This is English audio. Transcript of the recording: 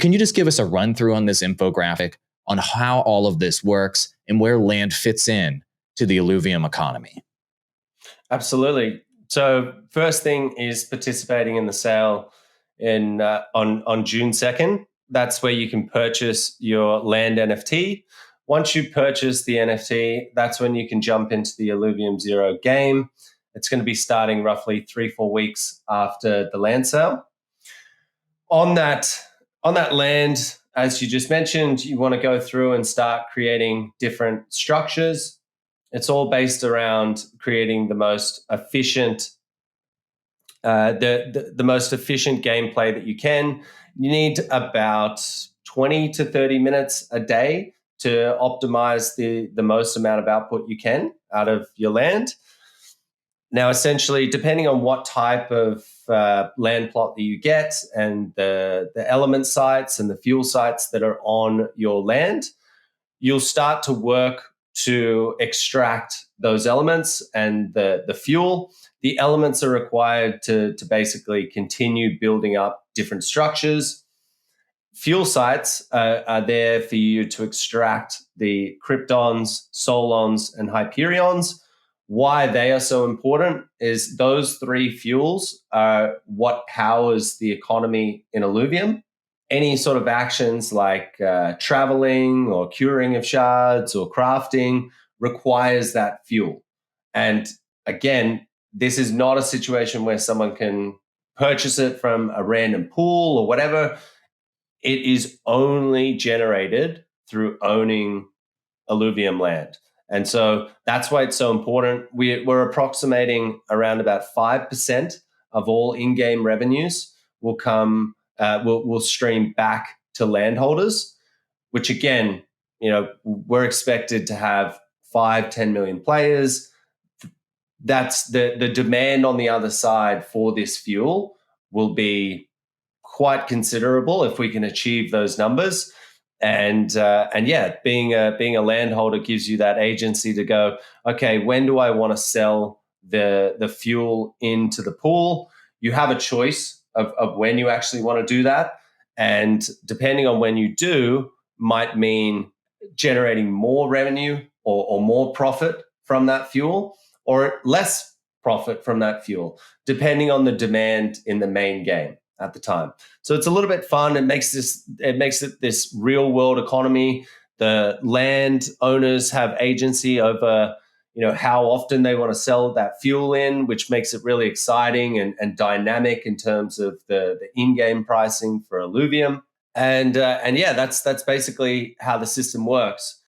Can you just give us a run through on this infographic on how all of this works and where land fits in to the Illuvium economy? Absolutely. So first thing is participating in the sale on June 2nd. That's where you can purchase your Land NFT. Once you purchase the NFT, that's when you can jump into the Illuvium Zero game. It's going to be starting roughly 3-4 weeks after the land sale. On that land, as you just mentioned, you want to go through and start creating different structures. It's all based around creating the most efficient, the most efficient gameplay that you can. You need about 20 to 30 minutes a day to optimize the most amount of output you can out of your land. Now, essentially, depending on what type of land plot that you get and the element sites and the fuel sites that are on your land, you'll start to work to extract those elements and the fuel. The elements are required to basically continue building up different structures. Fuel sites are there for you to extract the kryptons, solons, and hyperions. Why they are so important is those three fuels are what powers the economy in Illuvium. Any sort of actions like traveling or curing of shards or crafting requires that fuel. And again, this is not a situation where someone can purchase it from a random pool or whatever. It is only generated through owning Illuvium land. And so that's why it's so important. We're approximating around about 5% of all in-game revenues will come, will stream back to landholders, which again, we're expected to have 5-10 million players. That's the demand on the other side for this fuel will be quite considerable if we can achieve those numbers. And yeah, being a landholder gives you that agency to go, okay, when do I want to sell the fuel into the pool? You have a choice of when you actually want to do that. And depending on when you do, might mean generating more revenue or more profit from that fuel or less profit from that fuel, depending on the demand in the main game at the time. So it's a little bit fun. It makes it this real world economy. The land owners have agency over, how often they want to sell that fuel in, which makes it really exciting and dynamic in terms of the in-game pricing for Illuvium. And yeah, that's basically how the system works.